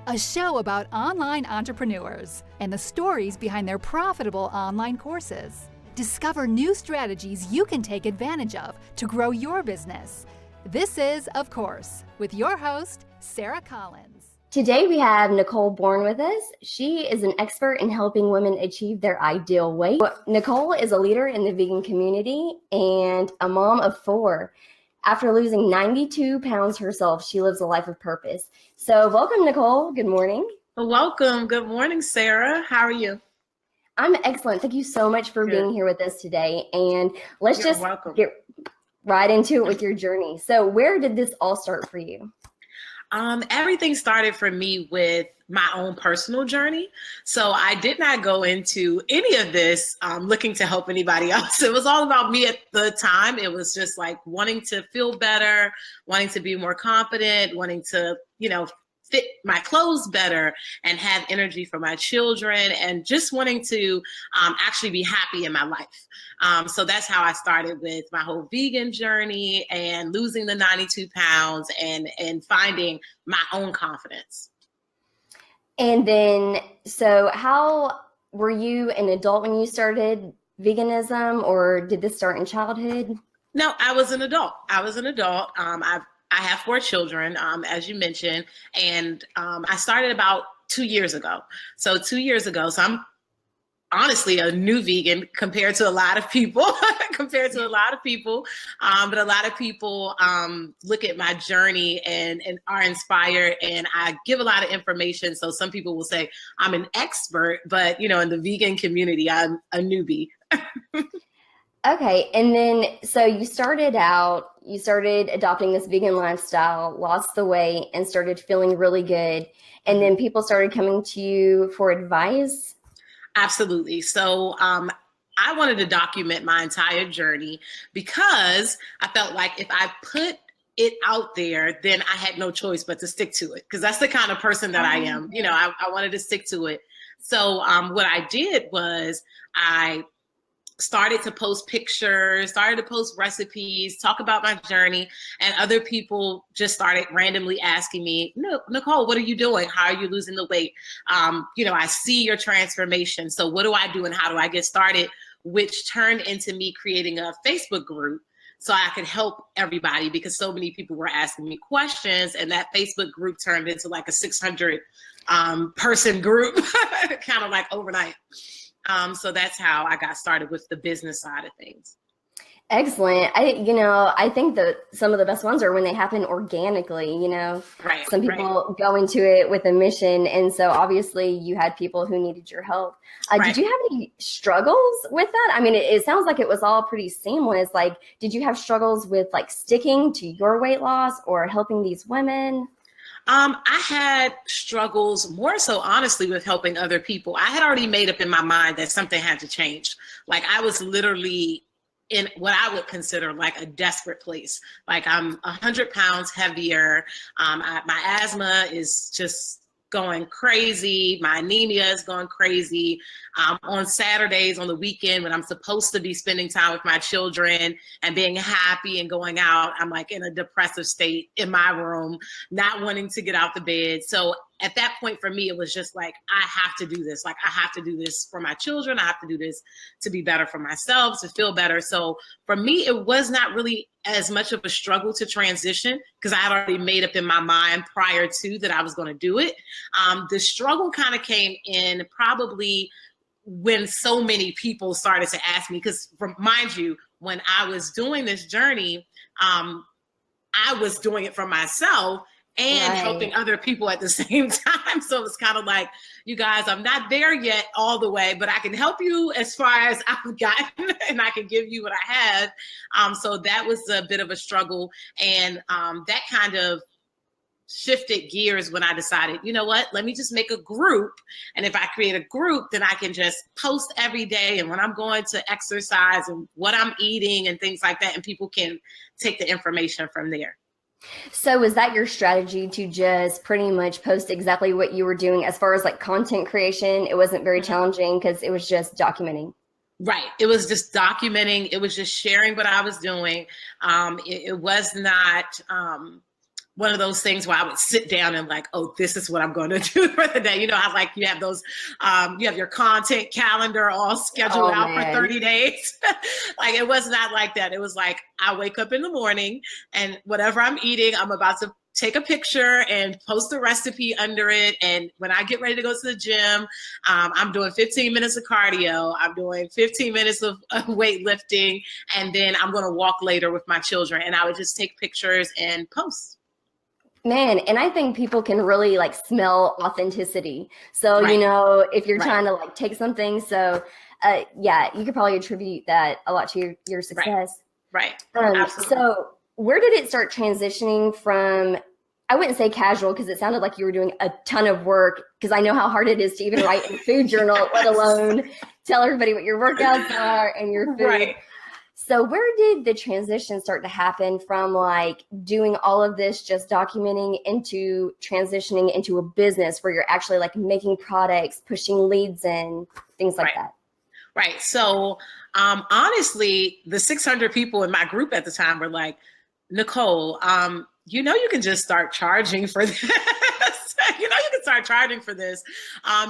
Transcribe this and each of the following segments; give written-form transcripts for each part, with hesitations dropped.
a show about online entrepreneurs and the stories behind their profitable online courses. Discover new strategies you can take advantage of to grow your business. This is, of course, with your host, Sarah Collins. Today we have Nicole Bourn with us. She is an expert in helping women achieve their ideal weight. Nicole is a leader in the vegan community and a mom of 4. After losing 92 pounds herself, she lives a life of purpose. So welcome, Nicole. Good morning. Welcome. Good morning, Sarah. How are you? I'm excellent. Thank you so much for being here with us today. And let's You're just welcome. get right into it with your journey. So where did this all start for you? Everything started for me with my own personal journey. So I did not go into any of this looking to help anybody else. It was all about me at the time. It was just like wanting to feel better, wanting to be more confident, wanting to, fit my clothes better and have energy for my children, and just wanting to actually be happy in my life. So that's how I started with my whole vegan journey and losing the 92 pounds and finding my own confidence. And then, so how were you an adult when you started veganism, or did this start in childhood? No, I was an adult. I have 4 children, as you mentioned, and I started about 2 years ago. So I'm honestly a new vegan compared to a lot of people, but a lot of people look at my journey and are inspired, and I give a lot of information. So some people will say I'm an expert, but in the vegan community, I'm a newbie. Okay. And then, so you started adopting this vegan lifestyle, lost the weight, and started feeling really good. And then people started coming to you for advice. Absolutely. So I wanted to document my entire journey because I felt like if I put it out there, then I had no choice but to stick to it, because that's the kind of person that I am. I wanted to stick to it. So what I did was I started to post pictures, started to post recipes, talk about my journey, and other people just started randomly asking me, "No, Nicole, what are you doing? How are you losing the weight? I see your transformation. So what do I do and how do I get started?" Which turned into me creating a Facebook group so I could help everybody, because so many people were asking me questions, and that Facebook group turned into like a 600 person group, kind of like overnight. So that's how I got started with the business side of things. Excellent. I think that some of the best ones are when they happen organically, Right, some people go into it with a mission. And so obviously you had people who needed your help. Right. Did you have any struggles with that? I mean, it sounds like it was all pretty seamless. Like, did you have struggles with like sticking to your weight loss or helping these women? I had struggles more so, honestly, with helping other people. I had already made up in my mind that something had to change. Like, I was literally in what I would consider like a desperate place. Like, I'm 100 pounds heavier. My asthma is just going crazy. My anemia is going crazy. On Saturdays, on the weekend, when I'm supposed to be spending time with my children and being happy and going out, I'm like in a depressive state in my room, not wanting to get out the bed. So at that point for me, it was just like, I have to do this. Like, I have to do this for my children. I have to do this to be better for myself, to feel better. So for me, it was not really as much of a struggle to transition, because I had already made up in my mind prior to that I was going to do it. The struggle kind of came in probably when so many people started to ask me, because mind you, when I was doing this journey, I was doing it for myself and helping other people at the same time. So it's kind of like, you guys, I'm not there yet all the way, but I can help you as far as I've gotten, and I can give you what I have. So that was a bit of a struggle. And that kind of shifted gears when I decided, you know what, let me just make a group. And if I create a group, then I can just post every day, and when I'm going to exercise and what I'm eating and things like that, and people can take the information from there. So was that your strategy, to just pretty much post exactly what you were doing as far as like content creation? It wasn't very challenging because it was just documenting. Right. It was just documenting. It was just sharing what I was doing. It was not one of those things where I would sit down and like, oh, this is what I'm going to do for the day. You know how like you have those, you have your content calendar all scheduled out for 30 days. Like it was not like that. It was like, I wake up in the morning and whatever I'm eating, I'm about to take a picture and post a recipe under it. And when I get ready to go to the gym, I'm doing 15 minutes of cardio. I'm doing 15 minutes of weightlifting. And then I'm going to walk later with my children. And I would just take pictures and post. Man, and I think people can really like smell authenticity. So, Right. you know, if you're Right. trying to like take something, so yeah, you could probably attribute that a lot to your success. Right. Absolutely. So where did it start transitioning from, I wouldn't say casual because it sounded like you were doing a ton of work, because I know how hard it is to even write a food journal, let alone tell everybody what your workouts are and your food. Right. So where did the transition start to happen from like doing all of this, just documenting, into transitioning into a business where you're actually like making products, pushing leads in, things like that? Right. So honestly, the 600 people in my group at the time were like, Nicole, you know, you can just start charging for this. You know, you can start charging for this,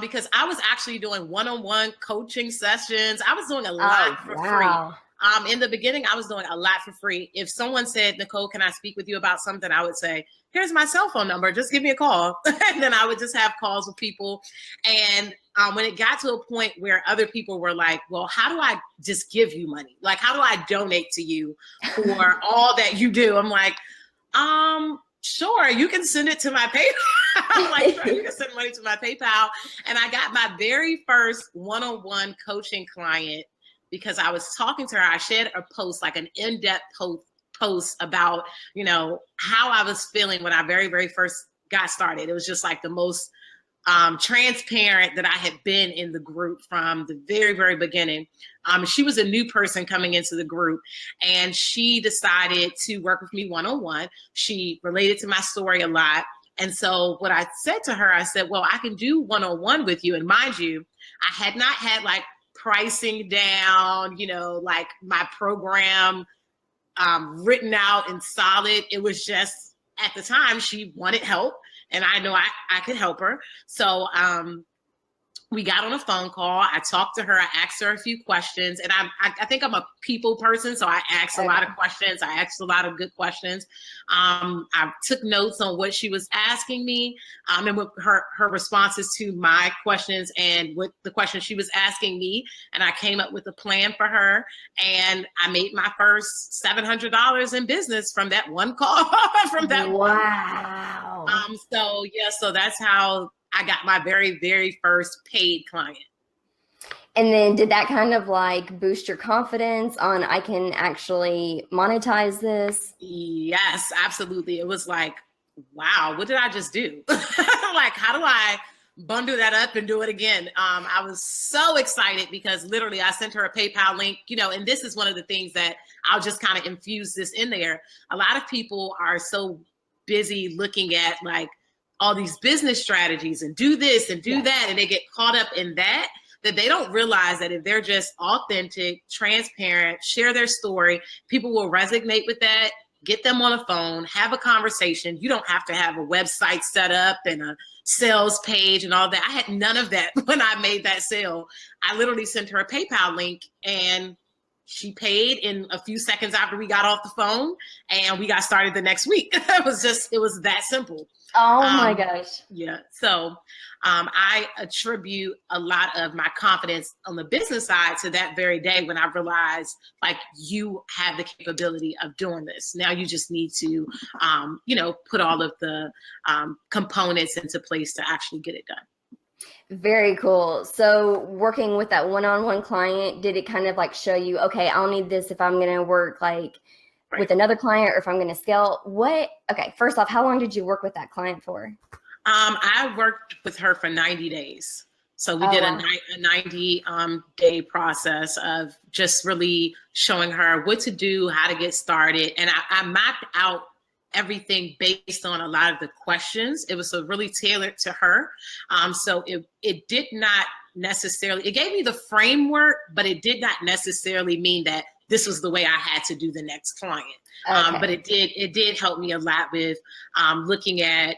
because I was actually doing one-on-one coaching sessions. I was doing a lot for free. In the beginning, I was doing a lot for free. If someone said, Nicole, can I speak with you about something? I would say, here's my cell phone number. Just give me a call. And then I would just have calls with people. And when it got to a point where other people were like, well, how do I just give you money? Like, how do I donate to you for all that you do? I'm like, sure, you can send it to my PayPal. I'm like, sure, you can send money to my PayPal. And I got my very first one-on-one coaching client because I was talking to her. I shared a post, like an in-depth post about, you know, how I was feeling when I very, very first got started. It was just like the most transparent that I had been in the group from the very, very beginning. She was a new person coming into the group, and she decided to work with me one-on-one. She related to my story a lot. And so what I said to her, I said, well, I can do one-on-one with you. And mind you, I had not had like pricing down, you know, like my program written out and solid. It was just, at the time, she wanted help, and I know I could help her. So we got on a phone call. I talked to her. I asked her a few questions, and I think I'm a people person, so I asked a lot of questions. I asked a lot of good questions. I took notes on what she was asking me, and with her responses to my questions and with the questions she was asking me, and I came up with a plan for her. And I made my first $700 in business from that one call. From that Wow. So that's how I got my very, very first paid client. And then did that kind of like boost your confidence on, I can actually monetize this? Yes, absolutely. It was like, wow, what did I just do? Like, how do I bundle that up and do it again? I was so excited because literally I sent her a PayPal link, you know, and this is one of the things that I'll just kind of infuse this in there. A lot of people are so busy looking at like all these business strategies and do this and do that, and they get caught up in that they don't realize that if they're just authentic, transparent, share their story, people will resonate with that. Get them on a phone, have a conversation. You don't have to have a website set up and a sales page and all that. I had none of that when I made that sale. I literally sent her a PayPal link, and she paid in a few seconds after we got off the phone, and we got started the next week. It was that simple. Oh my gosh. Yeah. So I attribute a lot of my confidence on the business side to that very day when I realized, like, you have the capability of doing this. Now you just need to, put all of the components into place to actually get it done. Very cool. So working with that one-on-one client, did it kind of like show you, okay, I'll need this if I'm going to work like with another client, or if I'm going to scale? Okay, first off, how long did you work with that client for? I worked with her for 90 days. So we did a 90 day process of just really showing her what to do, how to get started. And I mapped out everything based on a lot of the questions. It was really tailored to her. So it did not necessarily, it gave me the framework, but it did not necessarily mean that this was the way I had to do the next client. Okay. But it did help me a lot with looking at,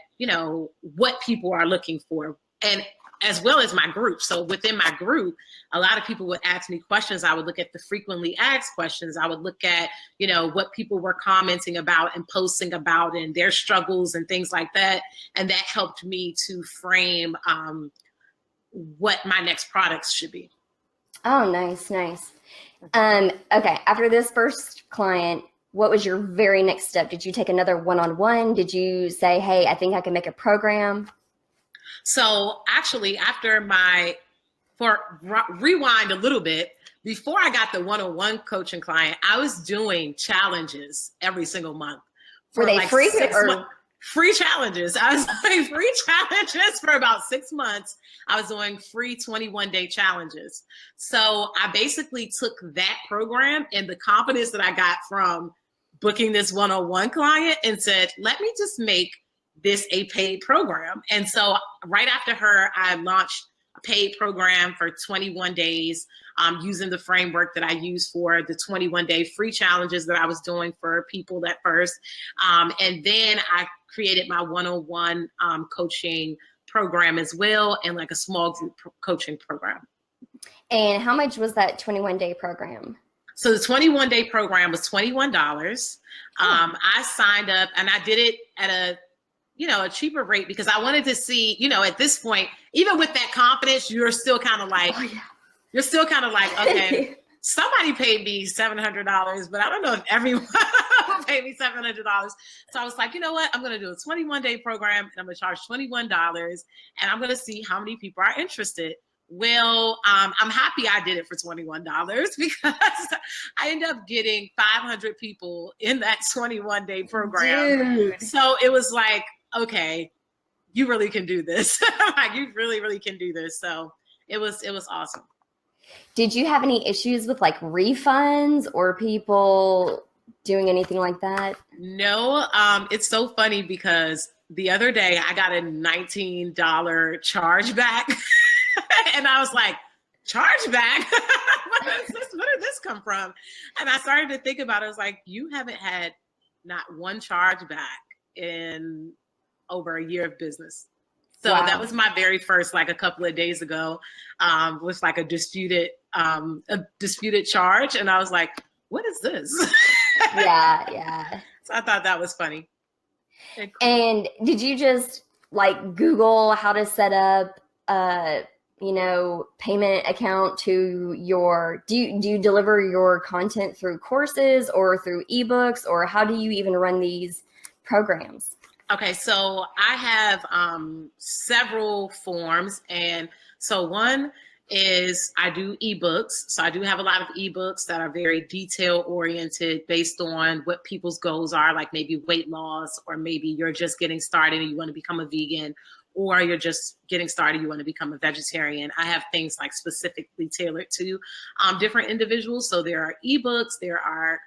what people are looking for, and as well as my group. So within my group, a lot of people would ask me questions. I would look at the frequently asked questions. I would look at, what people were commenting about and posting about and their struggles and things like that. And that helped me to frame what my next products should be. Oh, nice. Okay. After this first client, what was your very next step? Did you take another one-on-one? Did you say, hey, I think I can make a program? So actually, rewind a little bit, before I got the one-on-one coaching client, I was doing challenges every single month. Were they like free free challenges? I was doing free challenges for about 6 months. I was doing free 21-day challenges. So I basically took that program and the confidence that I got from booking this one-on-one client and said, let me just make this a paid program. And so right after her, I launched a paid program for 21 days using the framework that I used for the 21-day free challenges that I was doing for people at first. And then I created my one-on-one coaching program as well, and like a small group coaching program. And how much was that 21-day program? So the 21-day program was $21. I signed up and I did it at a cheaper rate because I wanted to see, at this point, even with that confidence, you're still kind of like, okay, somebody paid me $700, but I don't know if everyone will pay me $700. So I was like, you know what? I'm going to do a 21-day program and I'm going to charge $21 and I'm going to see how many people are interested. Well, I'm happy I did it for $21 because I ended up getting 500 people in that 21-day program. Dude. So it was like, okay, you really can do this. Like, you really, really can do this. So it was awesome. Did you have any issues with like refunds or people doing anything like that? No, it's so funny because the other day I got a $19 chargeback. And I was like, chargeback? Where did this come from? And I started to think about it. I was like, you haven't had not one chargeback in over a year of business. So Wow. That was my very first, like a couple of days ago, was like a disputed charge. And I was like, what is this? Yeah. So I thought that was funny. And did you just like Google how to set up payment account to do you deliver your content through courses or through ebooks, or how do you even run these programs? Okay, so I have several forms. And so one is I do ebooks. So I do have a lot of ebooks that are very detail oriented based on what people's goals are, like maybe weight loss, or maybe you're just getting started and you want to become a vegan, or you're just getting started, you want to become a vegetarian. I have things like specifically tailored to different individuals. So there are ebooks, there are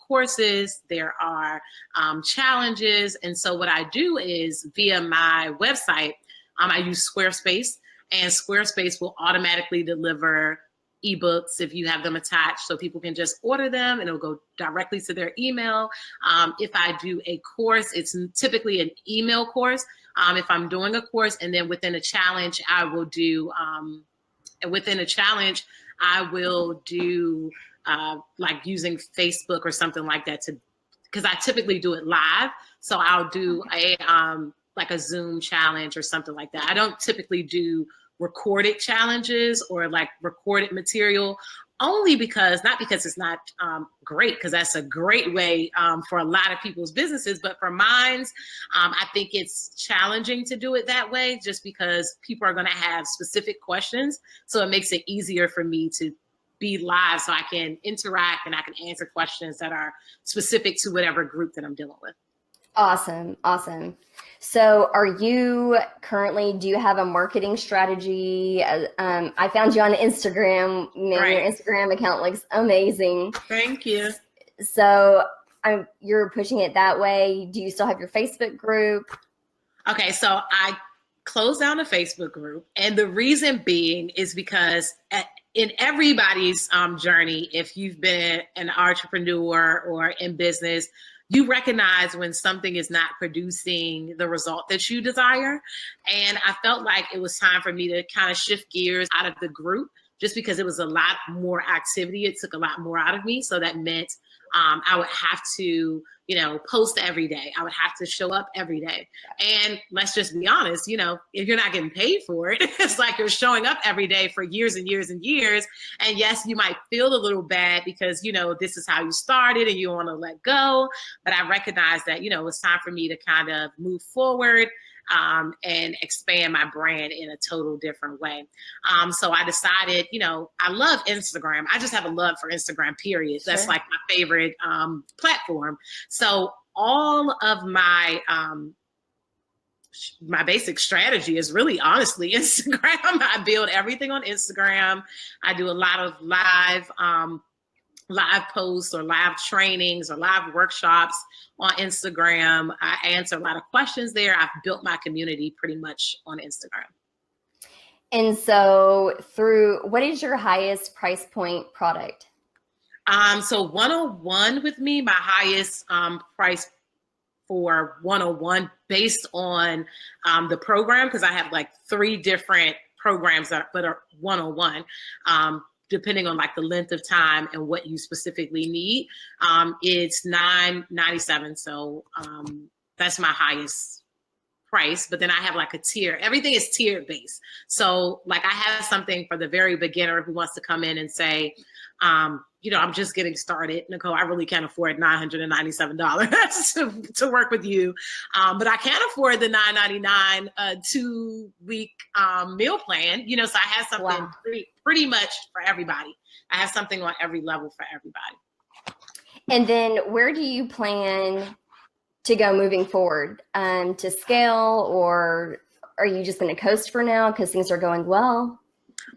courses, there are challenges. And so what I do is via my website, I use Squarespace, and Squarespace will automatically deliver ebooks if you have them attached, so people can just order them and it'll go directly to their email. If I do a course, it's typically an email course. If I'm doing a course, and then within a challenge, I will do like using Facebook or something like that, because I typically do it live. So I'll do like a Zoom challenge or something like that. I don't typically do recorded challenges or like recorded material, only not because it's not great, because that's a great way for a lot of people's businesses, but for mine, I think it's challenging to do it that way, just because people are going to have specific questions. So it makes it easier for me to be live, so I can interact and I can answer questions that are specific to whatever group that I'm dealing with. Awesome. So do you have a marketing strategy? I found you on Instagram. Right. Your Instagram account looks amazing. Thank you. So you're pushing it that way. Do you still have your Facebook group? Okay, so I closed down the Facebook group. And the reason being is because in everybody's journey, if you've been an entrepreneur or in business, you recognize when something is not producing the result that you desire. And I felt like it was time for me to kind of shift gears out of the group, just because it was a lot more activity. It took a lot more out of me. So that meant I would have to, post every day. I would have to show up every day. And let's just be honest, if you're not getting paid for it, it's like you're showing up every day for years and years and years. And yes, you might feel a little bad because, this is how you started and you want to let go. But I recognize that, it's time for me to kind of move forward and expand my brand in a total different way. So I decided, I love Instagram. I just have a love for Instagram, period. Sure. That's like my favorite platform. So all of my basic strategy is really honestly Instagram. I build everything on Instagram. I do a lot of live posts or live trainings or live workshops on Instagram. I answer a lot of questions there. I've built my community pretty much on Instagram. And so what is your highest price point product? So 101 with me, my highest price for 101 based on the program, because I have like 3 different programs that are 101. Depending on like the length of time and what you specifically need, it's $9.97. So that's my highest price. But then I have like a tier. Everything is tier based. So like I have something for the very beginner who wants to come in and say, I'm just getting started, Nicole. I really can't afford $997 to work with you, but I can't afford the $9.99 2-week meal plan. So I have something pretty much for everybody. I have something on every level for everybody. And then where do you plan to go moving forward? To scale, or are you just going to coast for now because things are going well?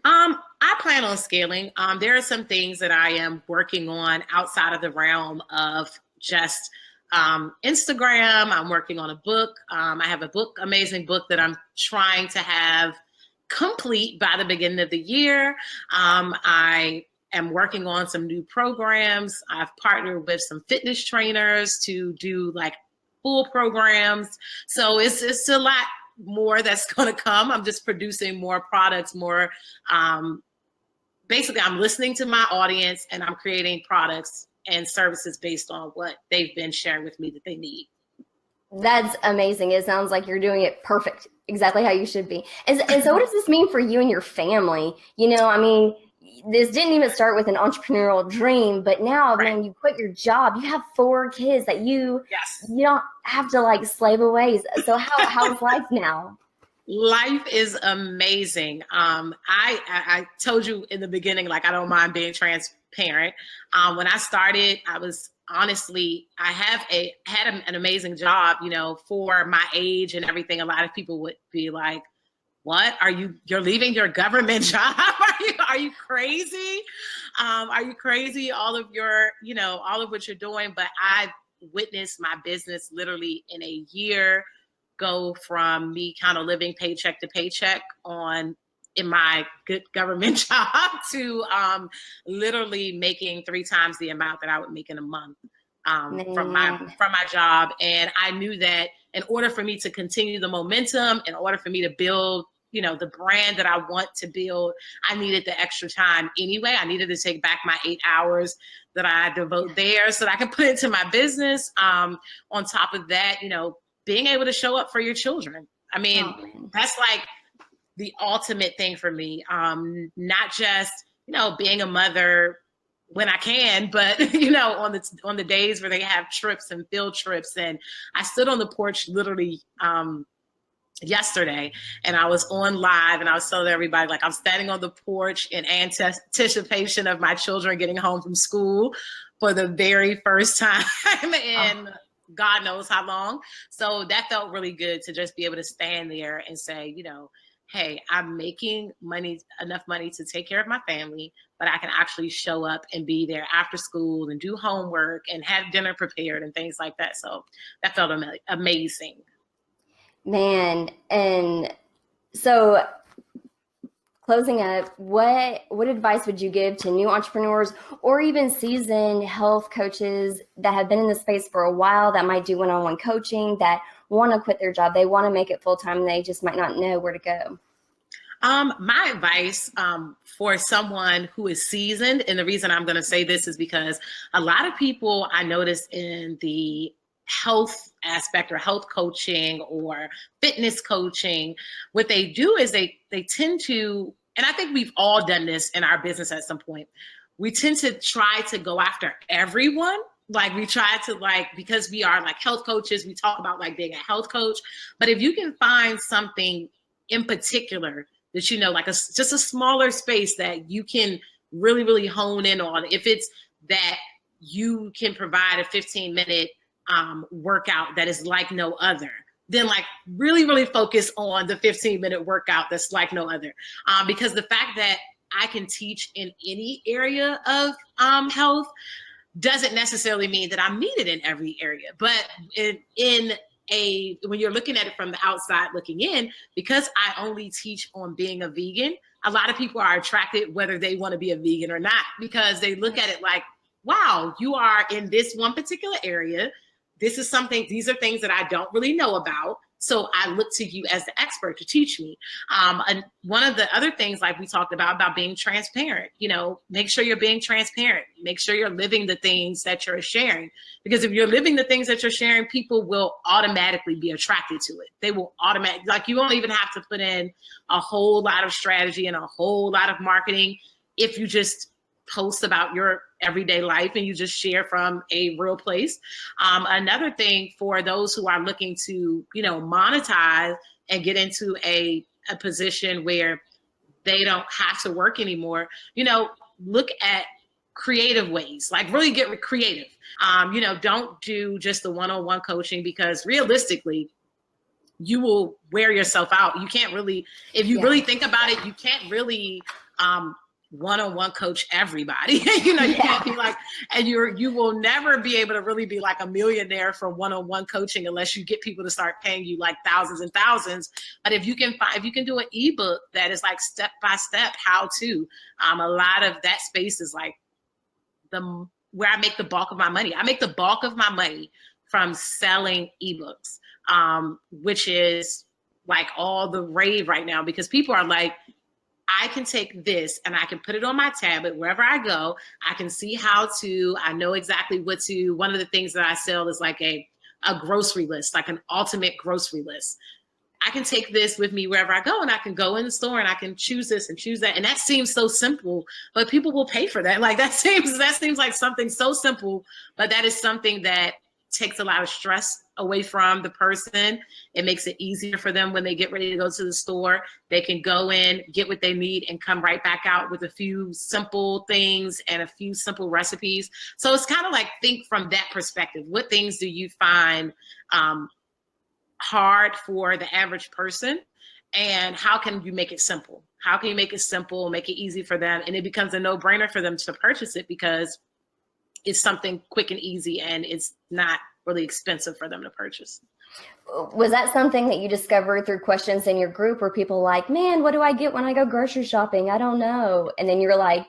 I plan on scaling. There are some things that I am working on outside of the realm of just Instagram. I'm working on a book. I have a amazing book that I'm trying to have complete by the beginning of the year. I am working on some new programs. I've partnered with some fitness trainers to do like full programs. So it's a lot more that's going to come. I'm just producing more products, more, basically I'm listening to my audience and I'm creating products and services based on what they've been sharing with me that they need. That's amazing. It sounds like you're doing it perfect, exactly how you should be. And so what does this mean for you and your family? This didn't even start with an entrepreneurial dream, but now, man, you quit your job. You have 4 kids that you don't have to like slave away. So how's life now? Life is amazing. I told you in the beginning, like, I don't mind being transparent. When I started, I was honestly, I had an amazing job, for my age and everything. A lot of people would be like, what you're leaving your government job? Are you crazy? Are you crazy? All of what you're doing. But I've witnessed my business literally in a year go from me kind of living paycheck to paycheck in my good government job to literally making 3 times the amount that I would make in a month from my job. And I knew that in order for me to continue the momentum, in order for me to build, the brand that I want to build, I needed the extra time anyway. I needed to take back my 8 hours that I devote there so that I can put it into my business. On top of that, being able to show up for your children. I mean, that's like the ultimate thing for me. Not just, being a mother when I can, but, on the days where they have trips and field trips. And I stood on the porch literally yesterday and I was on live and I was telling everybody, like, I'm standing on the porch in anticipation of my children getting home from school for the very first time in God knows how long. So that felt really good to just be able to stand there and say, hey, I'm making enough money to take care of my family, but I can actually show up and be there after school and do homework and have dinner prepared and things like that. So that felt amazing. Man, and So closing up, what advice would you give to new entrepreneurs or even seasoned health coaches that have been in the space for a while, that might do one-on-one coaching, that want to quit their job, they want to make it full-time, and they just might not know where to go? My advice for someone who is seasoned, and the reason I'm going to say this is because a lot of people I notice in the health aspect or health coaching or fitness coaching, what they do is they tend to, and I think we've all done this in our business at some point, we tend to try to go after everyone. Like we try to because we are like health coaches, we talk about like being a health coach, but if you can find something in particular that, you know, like just a smaller space that you can really, really hone in on. If it's that you can provide a 15-minute workout that is like no other, then like really, really focus on the 15-minute workout that's like no other. Because the fact that I can teach in any area of health doesn't necessarily mean that I'm needed in every area. But when you're looking at it from the outside looking in, because I only teach on being a vegan, a lot of people are attracted whether they want to be a vegan or not, because they look at it like, wow, you are in this one particular area. These are things that I don't really know about. So I look to you as the expert to teach me. And one of the other things, like we talked about being transparent, you know, make sure you're being transparent. Make sure you're living the things that you're sharing. Because if you're living the things that you're sharing, people will automatically be attracted to it. They will automatically, like you don't even have to put in a whole lot of strategy and a whole lot of marketing. If you just post about your everyday life and you just share from a real place. Another thing for those who are looking to, you know, monetize and get into a position where they don't have to work anymore, you know, look at creative ways, like really get creative. You know, don't do just the one-on-one coaching, because realistically, you will wear yourself out. You can't really, if you really think about it, you can't really, one-on-one coach everybody. You know, you can't be like, and you will never be able to really be like a millionaire from one-on-one coaching unless you get people to start paying you like thousands and thousands. But if you can do an ebook that is like step-by-step how to, a lot of that space is like where I make the bulk of my money. I make the bulk of my money from selling ebooks, which is like all the rave right now, because people are like, I can take this and I can put it on my tablet wherever I go. I can see I know exactly what to. One of the things that I sell is like a grocery list, like an ultimate grocery list. I can take this with me wherever I go, and I can go in the store and I can choose this and choose that. And that seems so simple, but people will pay for that. Like that seems like something so simple, but that is something that takes a lot of stress away from the person. It makes it easier for them when they get ready to go to the store. They can go in, get what they need, and come right back out with a few simple things and a few simple recipes. So it's kind of like, think from that perspective. What things do you find hard for the average person? And how can you make it simple? How can you make it simple, make it easy for them? And it becomes a no-brainer for them to purchase it, because it's something quick and easy, and it's not really expensive for them to purchase. Was that something that you discovered through questions in your group, where people like, man, what do I get when I go grocery shopping? I don't know. And then you're like,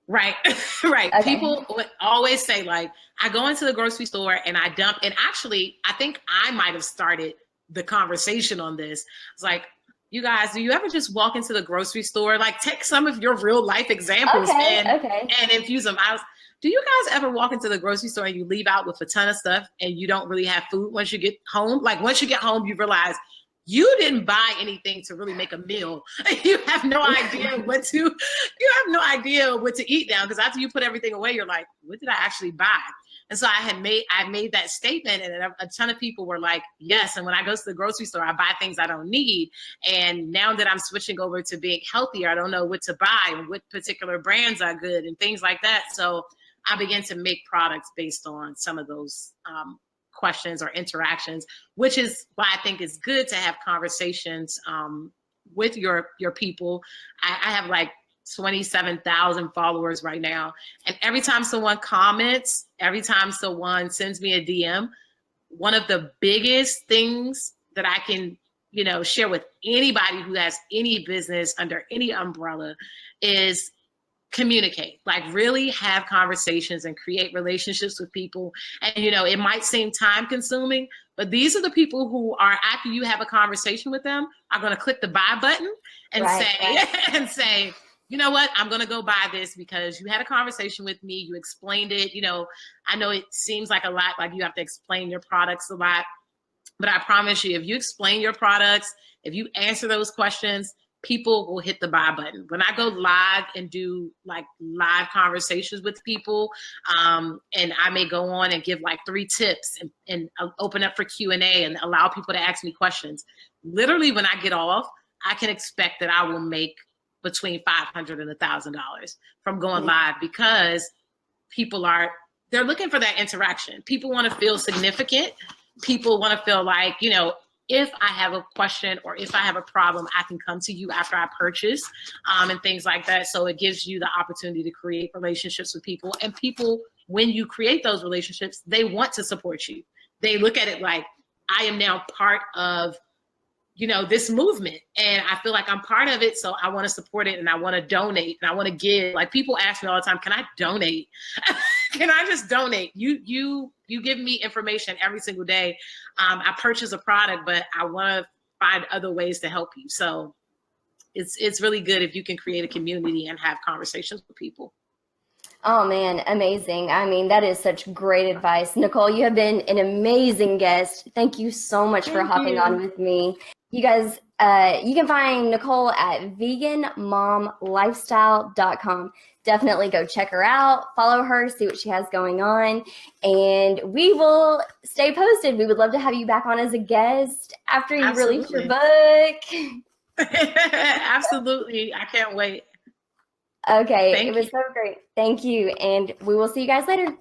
right, right. Okay. People would always say, like, I go into the grocery store and I dump. And actually, I think I might have started the conversation on this. It's like, you guys, do you ever just walk into the grocery store? Like, take some of your real life examples and infuse them. Do you guys ever walk into the grocery store and you leave out with a ton of stuff and you don't really have food once you get home? Like, once you get home, you realize you didn't buy anything to really make a meal. You have no idea what to eat now, because after you put everything away, you're like, what did I actually buy? And so I made that statement, and a ton of people were like, yes. And when I go to the grocery store, I buy things I don't need. And now that I'm switching over to being healthier, I don't know what to buy and what particular brands are good and things like that. So I began to make products based on some of those questions or interactions, which is why I think it's good to have conversations with your people. I have like 27,000 followers right now. And every time someone comments, every time someone sends me a DM, one of the biggest things that I can, share with anybody who has any business under any umbrella is communicate, like really have conversations and create relationships with people. And, it might seem time consuming, but these are the people who are, after you have a conversation with them, are going to click the buy button and say, you know what, I'm going to go buy this because you had a conversation with me. You explained it. I know it seems like a lot, like you have to explain your products a lot, but I promise you, if you explain your products, if you answer those questions, people will hit the buy button. When I go live and do like live conversations with people, and I may go on and give like 3 tips and open up for Q&A and allow people to ask me questions. Literally, when I get off, I can expect that I will make between $500 and $1,000 from going live, because they're looking for that interaction. People want to feel significant. People want to feel like, if I have a question or if I have a problem, I can come to you after I purchase, and things like that. So it gives you the opportunity to create relationships with people. And people, when you create those relationships, they want to support you. They look at it like, I am now part of, this movement, and I feel like I'm part of it. So I want to support it, and I want to donate, and I want to give. Like, people ask me all the time, can I donate? Can I just donate? You give me information every single day. I purchase a product, but I want to find other ways to help you. So it's really good if you can create a community and have conversations with people. Oh man, amazing. I mean, that is such great advice. Nicole, you have been an amazing guest. Thank you so much for hopping on with me. You guys, you can find Nicole at veganmomlifestyle.com. Definitely go check her out, follow her, see what she has going on, and we will stay posted. We would love to have you back on as a guest after you release your book. Absolutely. I can't wait. Okay, it was so great. Thank you, and we will see you guys later.